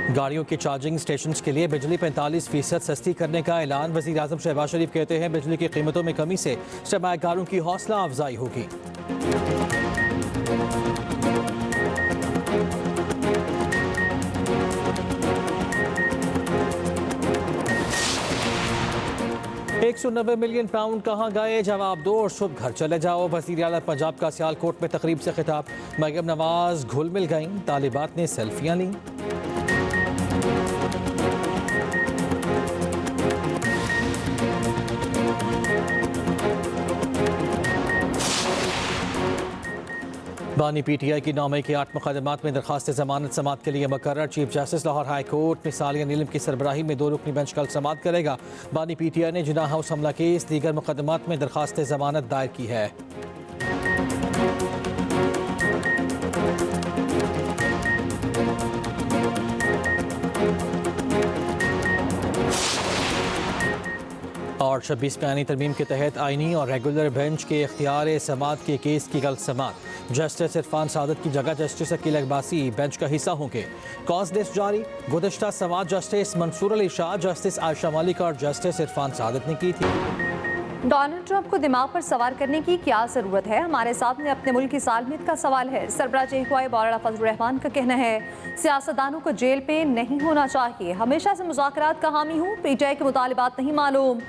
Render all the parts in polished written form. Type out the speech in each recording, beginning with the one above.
गाड़ियों के charging station के लिए बिजली 45% सस्ती करने का ऐलान। वज़ीर आज़म शहबाज शरीफ कहते हैं बिजली की कीमतों में कमी से सरमायाकारों की हौसला अफजाई होगी। £190 मिलियन कहाँ गए, जवाब दो और शुभ घर चले जाओ। वज़ीर आला पंजाब का सियालकोट में तकरीब से खिताब। मरियम नवाज घुल मिल गईं, तालिबात ने सेल्फियां लीं। बानी PTI की 9 मई के 8 मुकदमात में दरखास्त जमानत समात के लिए मुकर्रर। Chief justice Lahore high court में सालिया नीलम की सरबराही में 2 रुकनी बेंच कल समात करेगा। बानी PTI ने जिना हाउस हमला केस दीगर मुकदमात में दरखास्त जमानत दायर की है। और 26 बयानी तरमीम के तहत आइनी और रेगुलर बेंच के इख्तियार समात के केस की कल समात। जस्टिस इरफान सादत की जगह जस्टिस अकील अकबासी बेंच का हिस्सा होंगे। कॉज लिस्ट जारी। गुज़िश्ता समात जस्टिस मंसूर अली शाह, जस्टिस आयशा मलिक और जस्टिस इरफान सादत ने की थी। डोनाल्ड ट्रंप को दिमाग पर सवार करने की क्या जरूरत है, हमारे सामने अपने मुल्क की सालमियत का सवाल है। सरबराह चेहकुआई मौलाना फजलुर रहमान का कहना है सियासतदानों को जेल पे नहीं होना चाहिए। हमेशा से मुज़ाकरात का हामी हूँ, PTI के मुतालिबात नहीं मालूम।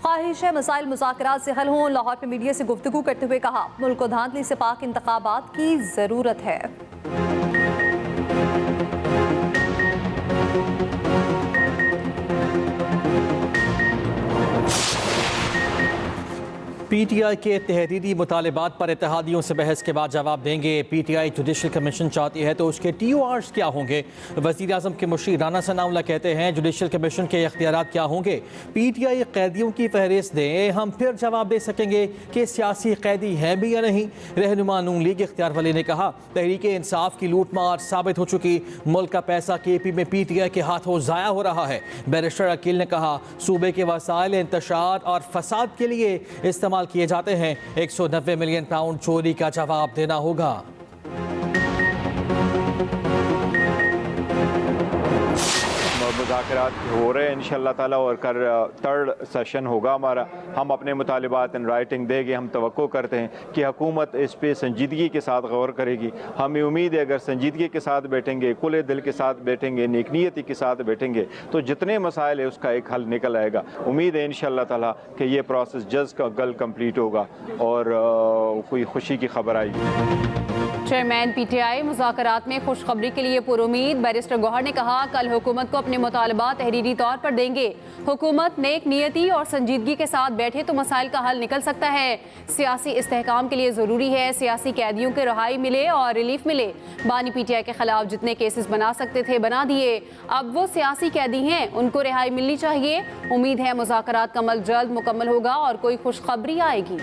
ख्वाहिश है मसाइल मुज़ाकरात से हल हों। लाहौर में मीडिया से गुफ्तगू करते हुए कहा मुल्क को धांधली से पाक इंतखाबात की जरूरत है। PTI के तहरीरी मुतालिबात पर इत्तेहादियों से बहस के बाद जवाब देंगे। PTI जुडिशल कमीशन चाहती है तो उसके TORs क्या होंगे। वज़ीर आज़म के मुशीर राना सनाउल्लाह कहते हैं जुडिशल कमीशन के इख्तियारात क्या होंगे। PTI कैदियों की फहरिस्त दें, हम फिर जवाब दे सकेंगे कि सियासी कैदी हैं भी या नहीं। रहनुमा नून लीग इख्तियार वली ने कहा तहरीक इंसाफ की लूट मार साबित हो चुकी, मुल्क का पैसा KP में PTI के हाथों ज़ाया हो रहा है। बैरिस्टर अकील ने कहा सूबे के वसाइल इंतशार और फसाद के लिए इस्तेमाल किए जाते हैं। £190 मिलियन चोरी का जवाब देना होगा। मुज़ाकरात हो रहे हैं इंशाअल्लाह ताला और कर 3rd सेशन होगा हमारा। हम अपने मुतालिबात इन राइटिंग देंगे। हम तवक्को करते हैं कि हुकूमत इस पे संजीदगी के साथ गौर करेगी। हमें उम्मीद है अगर संजीदगी के साथ बैठेंगे, खुले दिल के साथ बैठेंगे, नेकनीयती के साथ बैठेंगे तो जितने मसाइल है उसका एक हल निकल आएगा। उम्मीद है इंशाअल्लाह ताला कि ये प्रोसेस जल्द का कल कंप्लीट होगा और कोई खुशी की खबर आएगी। चेयरमैन PTI मुज़ाकरात में खुशखबरी के लिए पुरुमीद। बैरिस्टर गौहर ने कहा कल हुकूमत को अपने मुतालबात तहरीरी तौर पर देंगे। हुकूमत नेक नियती और संजीदगी के साथ बैठे तो मसाइल का हल निकल सकता है। सियासी इस्तेहकाम के लिए ज़रूरी है सियासी कैदियों के रहाई मिले और रिलीफ मिले। बानी PTI के खिलाफ जितने केसेस बना सकते थे बना दिए, अब वो सियासी कैदी हैं, उनको रिहाई मिलनी चाहिए। उम्मीद है मुज़ाकरात का अमल जल्द मुकम्मल होगा और कोई खुशखबरी आएगी।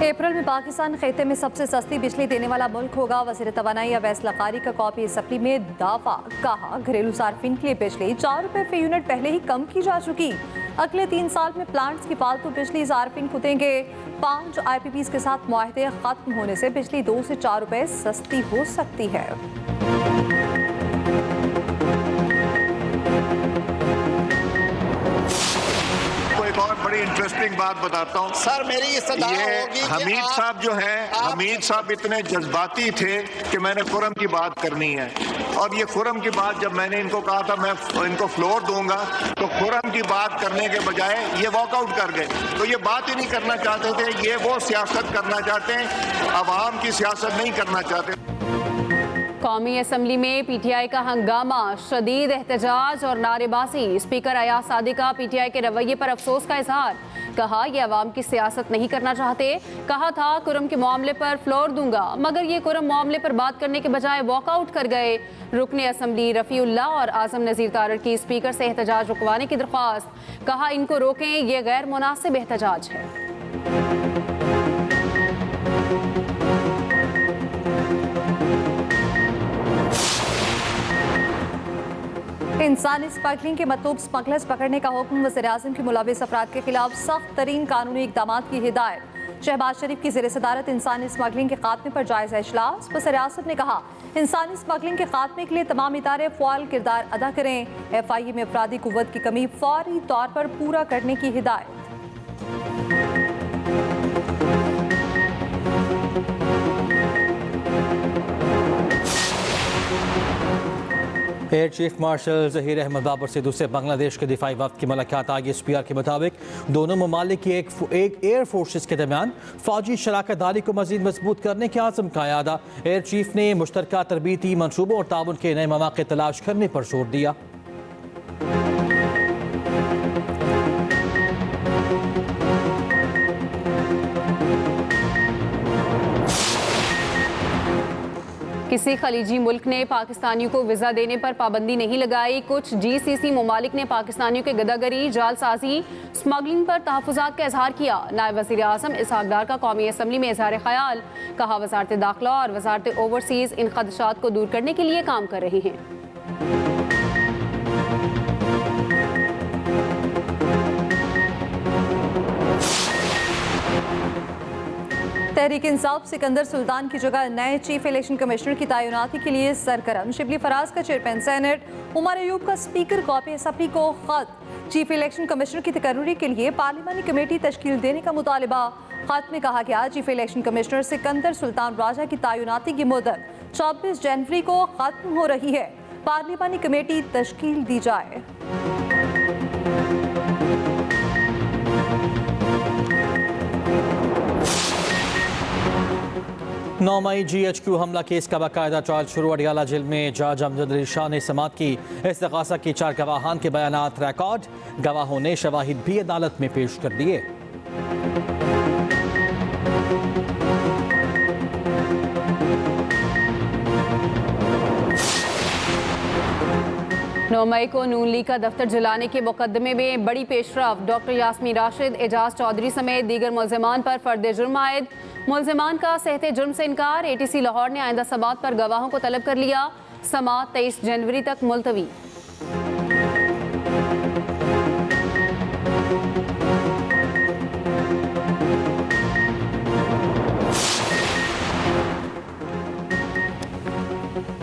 अप्रैल में पाकिस्तान खिते में सबसे सस्ती बिजली देने वाला मुल्क होगा। वज़ीर तवानाई अवैस लकारी का कॉपी असम्बली में दावा। कहा घरेलू सार्फिन के लिए बिजली ₹4 पहले ही कम की जा चुकी। अगले 3 साल में प्लांट्स की फालतू बिजली सार्फिन को देंगे। 5 IPPs के साथ मुआहदे खत्म होने से बिजली ₹2 से ₹4 सस्ती हो सकती है। और बड़ी इंटरेस्टिंग बात बताता हूँ सर, मेरी ये हमीद साहब जो हैं, हमीद साहब इतने जज्बाती थे कि मैंने खुरम की बात करनी है और ये खुरम की बात जब मैंने इनको कहा था मैं इनको फ्लोर दूंगा तो खुरम की बात करने के बजाय ये वॉकआउट कर गए। तो ये बात ही नहीं करना चाहते थे, ये वो सियासत करना चाहते हैं, अवाम की सियासत नहीं करना चाहते। कौमी असम्बली में PTI का हंगामा, शदीद एहतजाज और नारेबाजी। स्पीकर अयाज सादिक का PTI के रवैये पर अफसोस का इजहार। कहा ये अवाम की सियासत नहीं करना चाहते। कहा था कुरम के मामले पर फ्लोर दूंगा, मगर ये कुरम मामले पर बात करने के बजाय वॉकआउट कर गए। रुकने असम्बली रफ़ीउल्लाह और आज़म नज़ीर तारड़ की स्पीकर से एहतजाज रुकवाने की दरख्वास्त। कहा इनको रोकें, ये गैर मुनासिब एहतजाज है। इंसानी स्मगलिंग के मतलूब स्मगलर्स पकड़ने का हुक्म, वज़ीर-ए-आज़म की मुलविस अफराद के खिलाफ सख्त तरीन कानूनी इक़दाम की हिदायत। शहबाज शरीफ की ज़ेर सदारत इंसानी स्मगलिंग के खात्मे पर जायज़ा इजलास। वज़ीर-ए-आज़म ने कहा इंसानी स्मगलिंग के खात्मे के लिए तमाम इदारे फ़आल किरदार अदा करें। FIA में अफरादी कुव्वत की कमी फौरी तौर पर पूरा करने की हिदायत। Air chief marshal Zaheer Ahmed Babar से दूसरे बांग्लादेश के दिफाई वफ्द की मुलाकात आई। SPR के मुताबिक दोनों ममालिक की एक एयर फोर्सेस के दरमियान फौजी शराकत दारी को मजीद मजबूत करने के आज़म का यादा। एयर चीफ ने मुश्तरका तरबीती मनसूबों और ताउन के नए मौके तलाश करने पर जोर दिया। किसी खलीजी मुल्क ने पाकिस्तानियों को वीज़ा देने पर पाबंदी नहीं लगाई। कुछ GCC ममालिक ने पाकिस्तानियों के गदागरी, जालसाजी, स्मगलिंग पर तहफ़्फ़ुज़ात का इजहार किया। नायब वज़ीर आज़म इसहाक़ डार का कौमी असम्बली में इजहार ख्याल, कहा वज़ारत दाखिला और वज़ारत ओवरसीज़ इन ख़दशात को दूर करने के लिए काम कर रही हैं। तहरीक इंसाफ सिकंदर सुल्तान की जगह नए चीफ इलेक्शन कमिश्नर की तैनाती के लिए सरगर्म। शिबली फराज का चेयरमैन सेनेट, उमर अयूब का स्पीकर कौमी असम्बली को खत। चीफ इलेक्शन कमिश्नर की तकर्री के लिए पार्लिमानी कमेटी तश्कील देने का मुतालबा। खत में कहा गया chief election commissioner Sikandar Sultan Raja की तैनाती की मुद्दत 24 जनवरी को खत्म हो रही है। पार्लिमानी कमेटी तश्कील दी जाए। 9 मई GHQ हमला केस का बाकायदा ट्रायल शुरू। अडियाला जेल में जज अमजद अली शाह ने समाअत की। इस्तग़ासा के 4 गवाहान के बयानात रिकॉर्ड। गवाहों ने शवाहिद भी अदालत में पेश कर दिए। नौ मई को नून लीग का दफ्तर जलाने के मुकदमे में बड़ी पेशरफ। डॉक्टर यास्मीन राशिद, एजाज चौधरी समेत दीगर मुल्ज़िमान पर फर्द जुर्म आयद। मुल्ज़िमान का सहते जुर्म से इनकार। ATC लाहौर ने आइंदा समाअत पर गवाहों को तलब कर लिया। समाअत 23 जनवरी तक मुलतवी।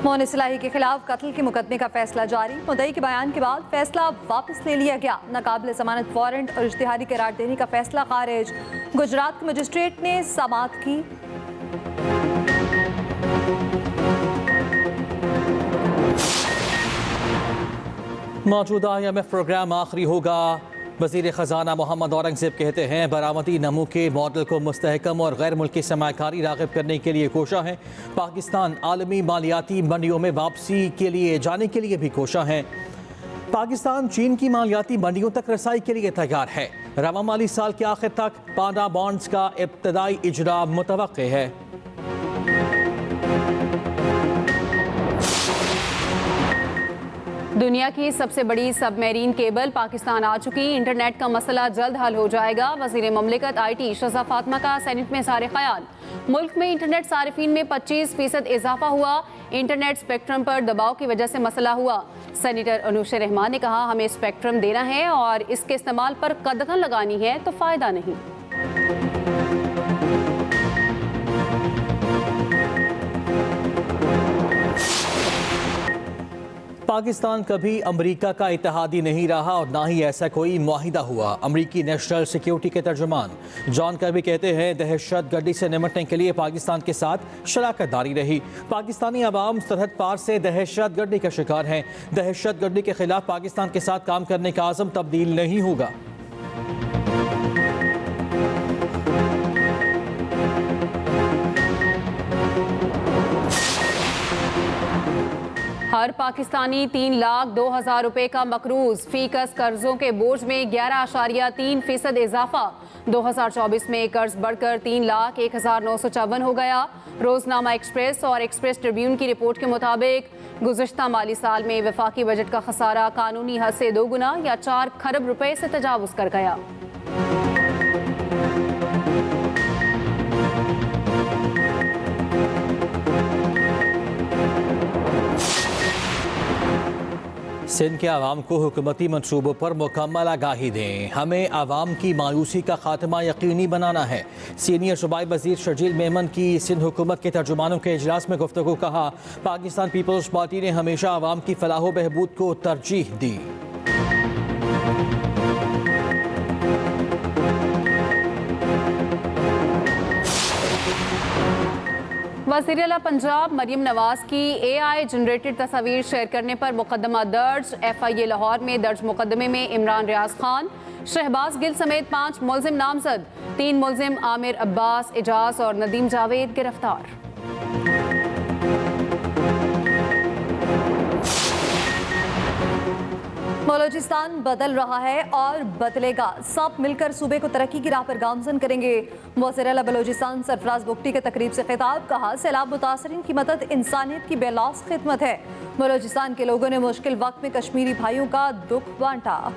मोहन इस्लाही के खिलाफ कत्ल के मुकदमे का फैसला जारी। मुद्दई के बयान के बाद फैसला वापस ले लिया गया। नाकाबिल जमानत वारंट और इश्तिहारी करार देने का फैसला खारिज। गुजरात के मजिस्ट्रेट ने समाअत की। मौजूदा IMF प्रोग्राम आखिरी होगा। वज़ीर ख़जाना मोहम्मद औरंगज़ेब कहते हैं बरामदी नमू के मॉडल को मुस्तहकम और गैर मुल्की सरमायाकारी राग़िब करने के लिए कोशा है। पाकिस्तान आलमी मालियाती मंडियों में वापसी के लिए जाने के लिए भी कोशा है। पाकिस्तान चीन की मालियाती मंडियों तक रसाई के लिए तैयार है। रवा माली साल के आखिर तक पांडा बॉन्ड्स का इब्तदाई इजरा मुतवक्के है। दुनिया की सबसे बड़ी सबमरीन केबल पाकिस्तान आ चुकी। इंटरनेट का मसला जल्द हल हो जाएगा। वज़ीर ममलिकत IT शज़ा फातिमा का सेनेट में इज़हार ख्याल। मुल्क में इंटरनेट सारिफीन में 25% इजाफा हुआ। इंटरनेट स्पेक्ट्रम पर दबाव की वजह से मसला हुआ। सेनेटर अनुश रहमान ने कहा हमें स्पेक्ट्रम देना है और इसके इस्तेमाल पर कदगन लगानी है तो फ़ायदा नहीं। पाकिस्तान कभी अमेरिका का इत्तेहादी नहीं रहा और ना ही ऐसा कोई मुआहिदा हुआ। अमेरिकी नेशनल सिक्योरिटी के तर्जुमान जॉन कर्बी कहते हैं दहशतगर्दी से निपटने के लिए पाकिस्तान के साथ शराकत दारी रही। पाकिस्तानी अवाम सरहद पार से दहशतगर्दी का शिकार हैं। दहशतगर्दी के खिलाफ पाकिस्तान के साथ काम करने का आज़म तब्दील नहीं होगा। हर पाकिस्तानी 3,02,000 रुपए का मकरूज। फीकस कर्जों के बोझ में 11.3% इजाफा। 2024 में कर्ज बढ़कर 3,01,954 हो गया। रोजनामा एक्सप्रेस और एक्सप्रेस ट्रिब्यून की रिपोर्ट के मुताबिक गुज़िश्ता माली साल में वफाकी बजट का खसारा कानूनी हद से 2 गुना या 4 खरब रुपए से तजावुज कर गया। सिंध के आवाम को हुकूमती मनसूबों पर मुकम्मल आगाही दें। हमें आवाम की मायूसी का खात्मा यकीनी बनाना है। सीनियर सूबाई वजीर शर्जील मेमन की सिंध हुकूमत के तर्जुमानों के इजलास में गुफ्तगू। कहा, पाकिस्तान पीपल्स पार्टी ने हमेशा आवाम की फलाह बहबूद को तरजीह दी। वज़ीर आला पंजाब मरियम नवाज की AI जनरेटेड तस्वीर शेयर करने पर मुकदमा दर्ज। FIA लाहौर में दर्ज मुकदमे में इमरान रियाज खान, शहबाज गिल समेत 5 मुलजिम नामजद। 3 मुलजिम आमिर अब्बास, एजाज और नदीम जावेद गिरफ्तार। बलोचिस्तान बदल रहा है और बदलेगा। सब मिलकर सूबे को तरक्की की राह पर गामजन करेंगे। वज़ीर आला बलोचिस्तान सरफराज बुगटी के तकरीब से खिताब। कहा, सैलाब मुतासरीन की मदद इंसानियत की बेलौस खिदमत है। बलोचिस्तान के लोगों ने मुश्किल वक्त में कश्मीरी भाइयों का दुख बांटा।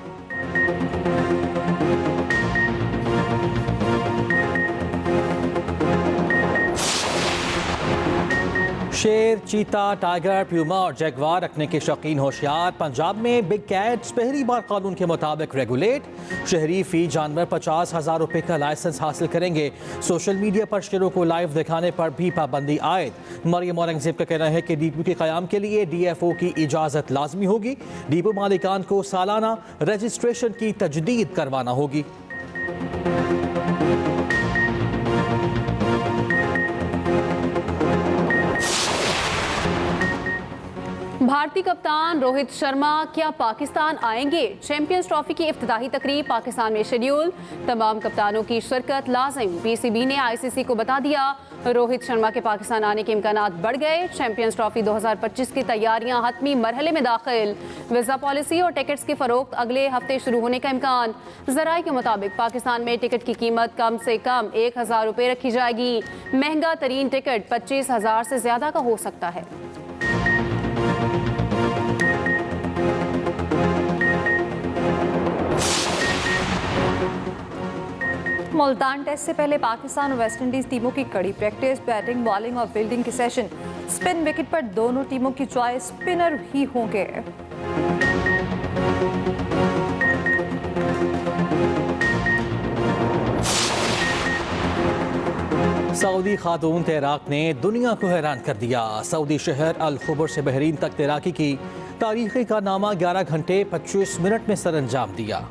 शेर, चीता, टाइगर, प्यूमा और जगवार रखने के शौकीन होशियार। पंजाब में बिग कैट्स पहली बार कानून के मुताबिक रेगुलेट। शहरी फी जानवर 50,000 रुपये का लाइसेंस हासिल करेंगे। सोशल मीडिया पर शेरों को लाइव दिखाने पर भी पाबंदी आयद। मरियम औरंगजेब का कहना है कि डिपो के क़याम के लिए DFO की इजाज़त लाजमी होगी। डिपो मालिकान को सालाना रजिस्ट्रेशन की तजदीद करवाना होगी। भारतीय कप्तान रोहित शर्मा क्या पाकिस्तान आएंगे? चैंपियंस ट्रॉफी की इफ्तिताही तकरीब पाकिस्तान में शेड्यूल। तमाम कप्तानों की शिरकत लाजिम। PCB ने ICC को बता दिया। रोहित शर्मा के पाकिस्तान आने के इम्कानात बढ़ गए। चैंपियंस ट्रॉफी 2025 की तैयारियां हतमी मरहले में दाखिल। वीज़ा पॉलिसी और टिकट्स की फरोख्त अगले हफ्ते शुरू होने का इम्कान। ज़राए के मुताबिक पाकिस्तान में टिकट की कीमत कम से कम 1,000 रुपये रखी जाएगी। महंगा तरीन टिकट 25,000 से ज़्यादा का हो सकता है। मुल्तान टेस्ट से पहले पाकिस्तान और वेस्ट इंडीज टीमों की कड़ी प्रैक्टिस। बैटिंग, बॉलिंग और फील्डिंग के सेशन। स्पिन विकेट पर दोनों टीमों की चॉइस स्पिनर ही होंगे। सऊदी खातून तैराक ने दुनिया को हैरान कर दिया। सऊदी शहर अल खुबर से बहरीन तक तैराकी की तारीखी कारनामा 11 घंटे 25 मिनट में सरअंजाम दिया।